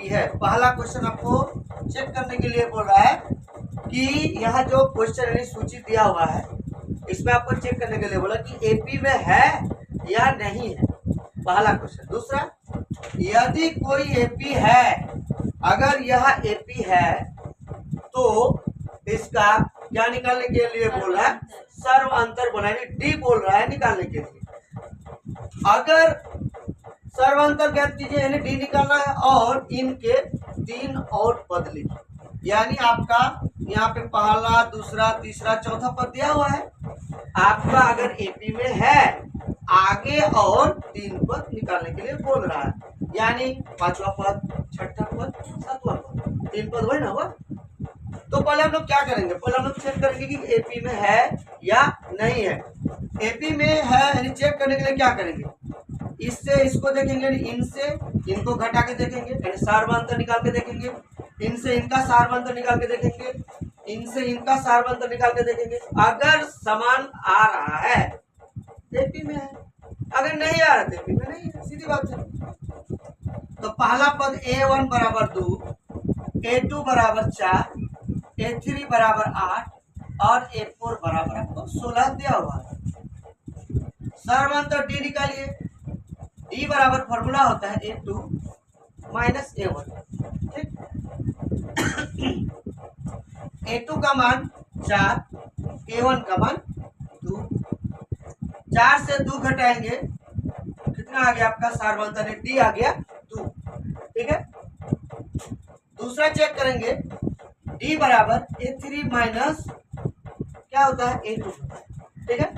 AP है। पहला question आपको चेक करने के लिए बोल रहा है कि यह जो क्वेश्चन यानी सूची दिया हुआ है इसमें आपको चेक करने के लिए बोला कि एपी में है या नहीं है, पहला क्वेश्चन। दूसरा, यदि कोई एपी है, अगर यह एपी है तो इसका क्या निकालने के लिए बोल रहा है, सर्व अंतर बनाने, डी बोल रहा है निकालने के लिए। अगर सर्वांतर ज्ञात कीजिए यानी डी निकालना है और इनके 3 और पद लिखिए। यानी आपका यहाँ पे पहला, दूसरा, तीसरा, चौथा पद दिया हुआ है। आपका अगर एपी में है, आगे और 3 पद निकालने के लिए बोल रहा है, यानी 5वां पद, 6ठा पद, 7वां पद, 3 पद वही ना हुआ। तो पहले हम लोग क्या करेंगे, पहले हम लोग चेक करेंगे कि एपी में है या नहीं है। एपी में है यानी चेक करने के लिए क्या करेंगे, इससे इसको देखेंगे, इनसे इनको घटा के देखेंगे, यानी सार्वंतर निकाल के देखेंगे, इनसे इनका सार्वंतर निकाल के देखेंगे, इनसे इनका सार्वंतर निकाल के देखेंगे। अगर समान आ रहा है एपी में है, अगर नहीं आ रहा एपी में नहीं है, सीधी बात है। तो पहला पद A1 बराबर 2, A2 बराबर 4, A3 बराबर 8 और A4 बराबर आपको 16 दिया हुआ है। सार्वंतर डी निकालिए। डी बराबर फॉर्मूला होता है A2 माइनस A1, ठीक। A2 का मान 4, A1 का मान 2। 4 से 2 घटाएंगे, कितना आ गया आपका सार्वंतर है, डी आ गया 2, ठीक है। दूसरा चेक करेंगे, डी बराबर A3 माइनस क्या होता है A2, ठीक है।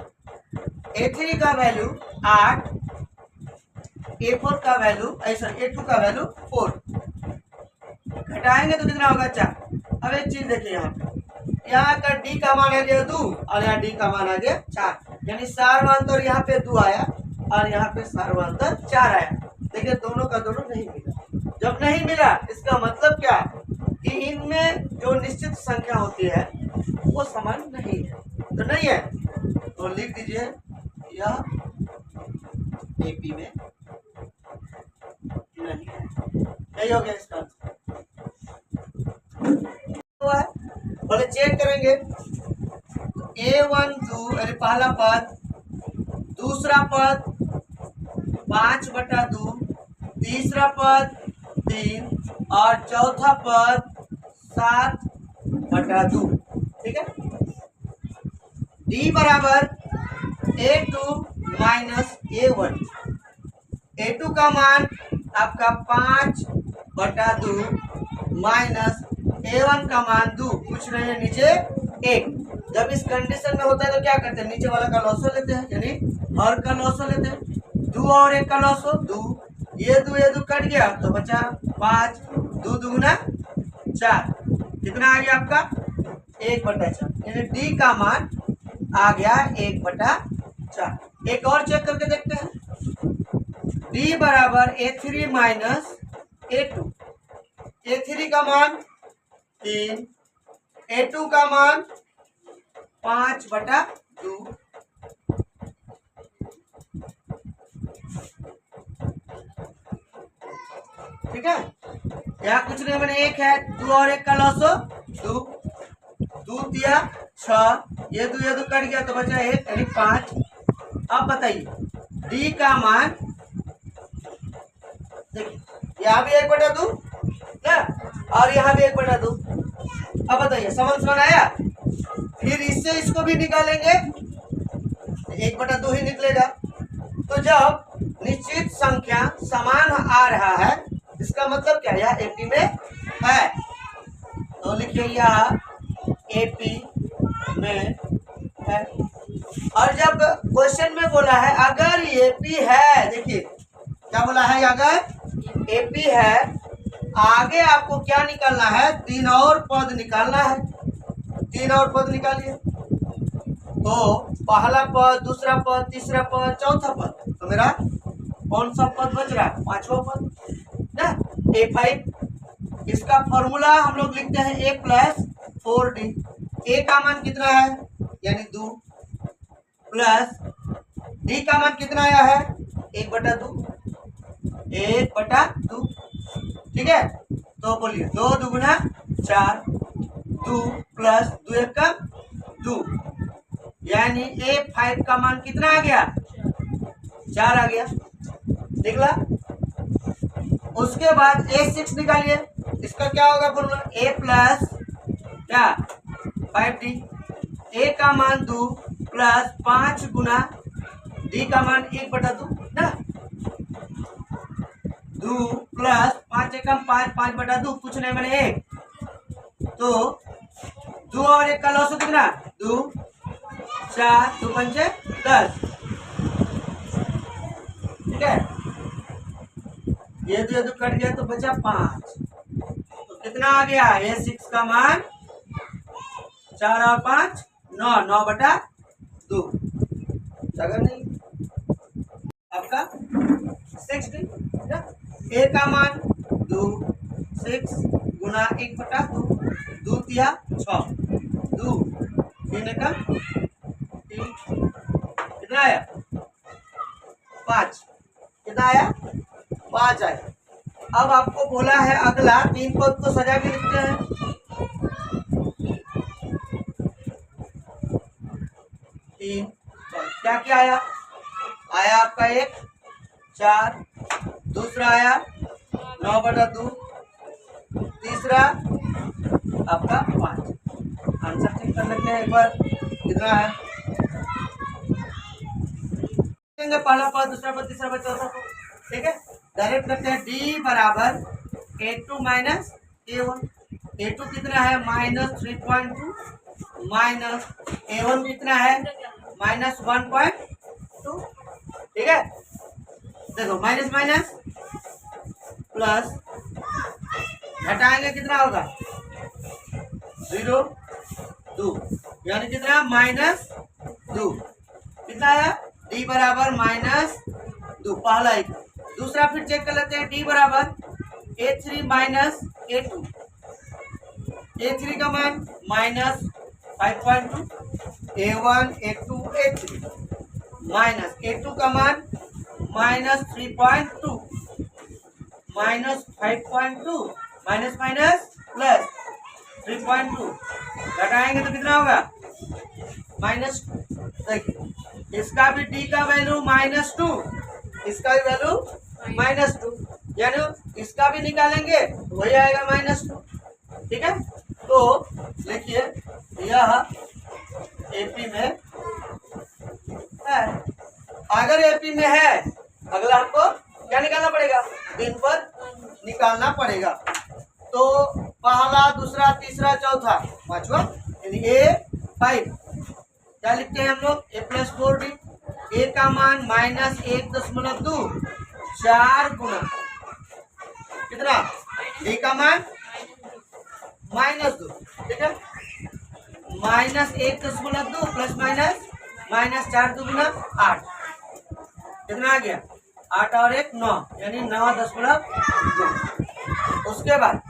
A3 का वैल्यू 8, A4 का वैल्यू ऐसा, A2 का वैल्यू 4, घटाएंगे तो कितना होगा 4। अब एक चीज देखिए, यहाँ का D का मान आ गया 2 और यहाँ D का मान आ गया 4, यानी सार्वंतर यहाँ पे 2 आया और यहाँ पे सार्वंतर 4 आया। देखिए दोनों का दोनों नहीं मिला। जब नहीं मिला इसका मतलब क्या कि इनमें जो निश्चित संख्या होती है वो समान नहीं है, तो नहीं है तो लिख दीजिए यह एपी में नहीं है। यही हो गया इसका आंसर। बोले चेक करेंगे, A1 2 यानी पहला पद, दूसरा पद 5/2, तीसरा पद 3 और चौथा पद 7/2, ठीक है। D बराबर A2 माइनस A1। A2 का मान आपका 5/2 माइनस A1 का मान 2, कुछ नहीं है नीचे 1। जब इस कंडीशन में होता है तो क्या करते हैं, नीचे वाला का लॉसो लेते हैं, यानी हर का लॉसो लेते हैं। 2 और 1 का लॉसो 2, ये 2 कट गया तो बचा 5, 2 दूना 4, कितना आ गया आपका 1/4, यानी डी का मान आ गया 1/4। एक और चेक करके देखते हैं, डी बराबर A3 माइनस A2। A3 का मान 3, A2 का मान 5/2, ठीक है। यहाँ कुछ नहीं, मैंने 1 है, 2 और 1 का लॉस 2, 2 दिया 6, ये 2 कट गया तो बचा 1 यानी 5। अब बताइए डी का मान, देखिए यहाँ भी 1/2 ना और यहाँ भी 1/2। अब बताइए समान आया, फिर इससे इसको भी निकालेंगे 1/2 ही निकलेगा। तो जब निश्चित संख्या समान आ रहा है इसका मतलब क्या, यह एपी में है, तो लिखिए यह एपी में है। और जब क्वेश्चन में बोला है अगर एपी है, देखिए क्या बोला है, अगर एपी है, आगे आपको क्या निकालना है, 3 और पद निकालना है। 3 और पद निकालिए, तो पहला पद, दूसरा पद, तीसरा पद, चौथा पद, तो मेरा कौन सा पद बच रहा है, 5वां पद ना, A5। इसका फॉर्मूला हम लोग लिखते हैं A + 4D। A का मान कितना है यानी 2 प्लस D का मान कितना आया है 1/2, 1/2, ठीक है। तो बोलिए 2 दुगुना 4, 2 प्लस 2 एक का 2, यानी A5 का मान कितना आ गया? 4 आ गया। निकला। उसके बाद A6 निकालिए। इसका क्या होगा फॉर्मूला? A प्लस क्या 5D। A का मान 2 प्लस 5 गुना D का मान 1/2 ना, 2 प्लस 5 एकम 5, 5/2 कुछ नहीं बने 1, तो 2 और 1 का लॉस कितना? 2, 4, 2 पंचे 10। ठीक है, ये दो कट गया तो बचा 5, तो कितना आ गया? A6 का मान 4 और 5 9, 9/2। अगर नहीं आपका 60 ना, A का मान 2, 6 गुना 1/2, 2 तिया 6, 2 3 का 3, कितना आया? 5। कितना आया? 5 आया। अब आपको बोला है अगला 3 पद को सजा के लिखते हैं। 3 क्या क्या आया? आया आपका 1, 4, दूसरा आया 9/2, तीसरा आपका 5। आंसर चेक कर लेते हैं एक बार कितना है। पहला पद, दूसरा पद, तीसरा पद, चौथा पद। ठीक है, डायरेक्ट करते हैं। D बराबर A2 माइनस A1। A2 कितना है? -3.2 माइनस A1 कितना है? -1.2। ठीक है, देखो माइनस माइनस प्लस, घटाएंगे कितना होगा? 0, 2, यानी कितना? -2। कितना आया? D बराबर -2, पहला एक। दूसरा फिर चेक कर लेते हैं। D बराबर A3 माइनस A2। A3 का मान -5.2, A1, A2, A3 minus A2 का मान -3.2, -5.2, माइनस माइनस प्लस 3.2, घटाएंगे तो कितना होगा? -2। देखिए, इसका भी D का वैल्यू -2, इसका भी वैल्यू -2, यानी इसका भी निकालेंगे तो वही आएगा -2। ठीक है, तो देखिए यह AP में है। अगर AP में है, अगला हमको क्या निकालना पड़ेगा? 3 पद निकालना पड़ेगा। तो पहला, दूसरा, तीसरा, चौथा, पांचवा, यानी A5 क्या लिखते हैं हम लोग? A plus 4D। A का मान -1.2, 4 गुना कितना? D का मान -2। ठीक है, -1.2 प्लस माइनस 4 दुगुना 8, कितना आ गया? 8 और 1 9, यानी 9.2। उसके बाद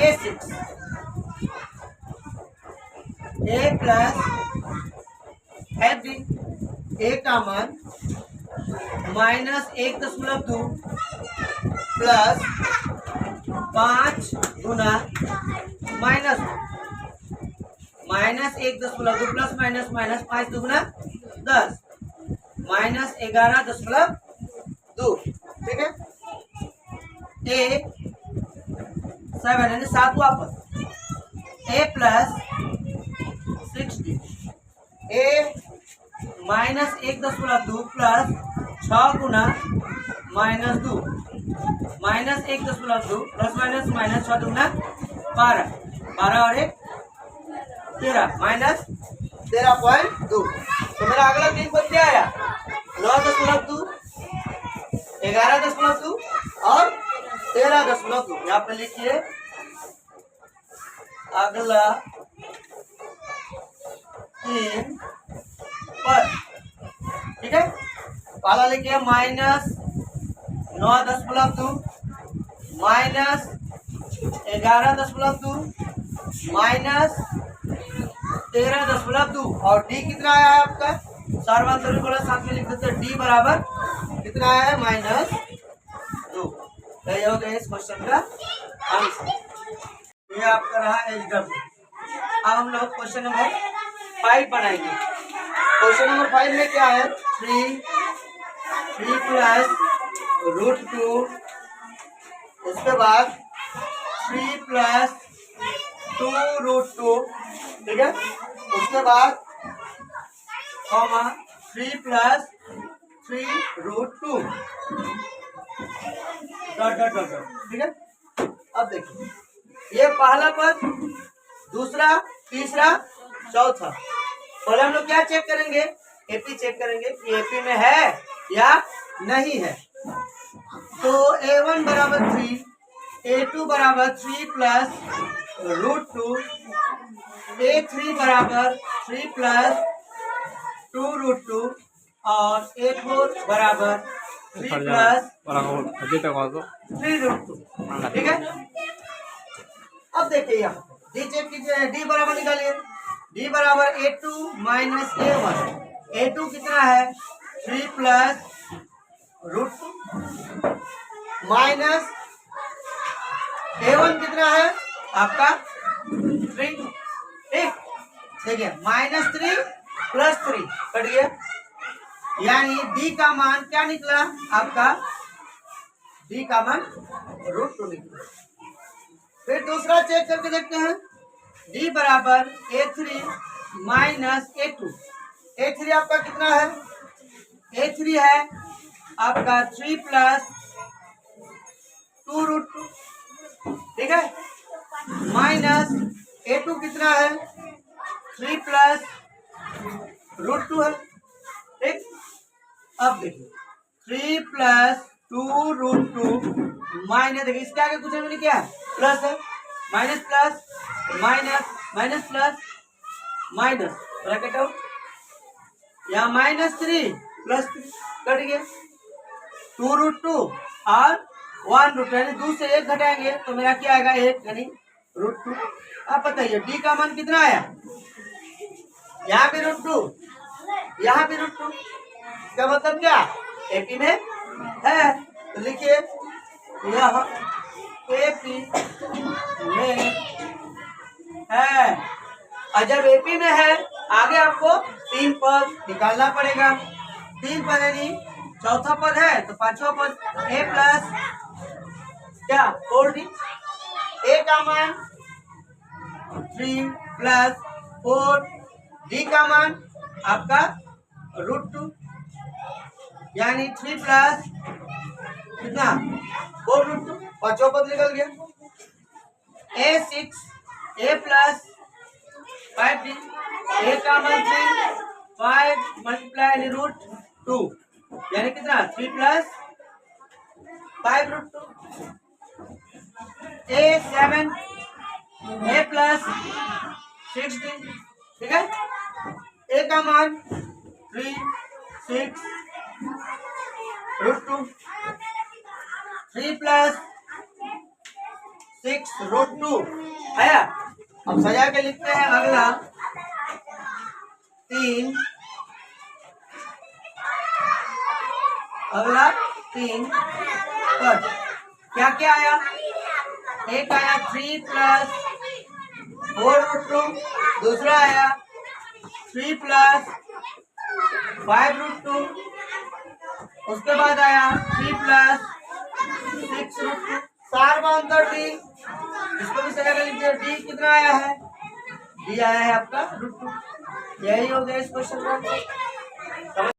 A6, A plus B। A का मान -1.2 प्लस 5 गुना -1.2 प्लस माइनस 5 दुगुना 10, -11.2। ठीक है, A7 यानी 7वां पद। A plus 6D। A -1.2 plus 6 Guna -2, -1.2 plus minus 6 दुगुना 12, 12 और 1 13, -13.2। तो मेरा अगला 3 पद क्या आया? 9.2, 11.2 और 13.2। यहाँ पे लिखिए अगला 3 पद। ठीक है, पहला लिखिए -9.2 माइनस 11.2 माइनस 13.2, और D कितना आया है आपका? सार्वंतरिक बोला साथ में लिख देते हैं। D बराबर कितना आया है? -2। तो ये हो गया इस क्वेश्चन का आंसर। ये आपका रहा HW। अब हम लोग क्वेश्चन नंबर 5 बनाएंगे। क्वेश्चन नंबर 5 में क्या है, 3 प्लस √2, उसके बाद 3 प्लस 2√2, ठीक है, उसके बाद comma 3 plus 3√2 dot dot dot dot, ठीक है। अब देखिए ये पहला पद, दूसरा, तीसरा, चौथा। पहले हम लोग क्या चेक करेंगे, एपी चेक करेंगे कि एपी में है या नहीं है। तो A1 बराबर 3, A2 बराबर 3 प्लस √2, A3 बराबर 3 प्लस 2√2 और A4 बराबर 3 प्लस 3√2, ठीक है। अब देखिए यहाँ डी चेक कीजिए, डी बराबर निकालिए, डी बराबर A2 माइनस A1। A2 कितना है, 3 प्लस √2 माइनस A1 कितना है आपका 3, ठीक। देखिए -3 + 3 कट गया, यानी डी का मान क्या निकला आपका, डी का मान √2 निकला। फिर दूसरा चेक करके देखते हैं, डी बराबर A3 माइनस A2। A3 आपका कितना है, A3 है आपका 3 प्लस 2√2, ठीक है, माइनस A2 कितना है 3 प्लस √2 है, ठीक। अब देखिए 3 प्लस 2√2 माइनस, देखिए इसके आगे कुछ हमने क्या प्लस है, minus plus minus minus plus minus, bracket out, यहाँ -3 + 3 कट गया, 2√2 और 1√2, यानी 2 से 1 घटाएंगे तो मेरा क्या आएगा 1, यानी √2। आप बताइए डी का मान कितना आया, यहाँ भी √2, यहाँ भी √2, इसका मतलब क्या एपी में है। तो लिखिए यह एपी में है, और जब एपी में है आगे आपको 3 पद निकालना पड़ेगा। 3 पद यानी चौथा पद है तो पांचवा पद A प्लस क्या 4D, A का मान 3 प्लस 4, D का मान आपका √2, यानी 3 प्लस कितना 4√2, पांचवा पद निकल गया। A6 A plus 5D, A का मान 3, 5 मल्टीप्लाई √2, यानी कितना 3 plus 5√2। A7 A plus 6D, ठीक है, A का मान 3, 6 √2, 3 प्लस 6 √2 आया। अब सजा के लिखते हैं अगला 3, अगला 3 पद क्या क्या आया, एक आया 3 प्लस 4√2, दूसरा आया 3 प्लस 5√2, उसके बाद आया 3 प्लस 6√2, 4 का अंतर डी, इसको भी सजा कर लीजिए, डी कितना आया है, डी आया है आपका √2। यही हो गया इस क्वेश्चन का।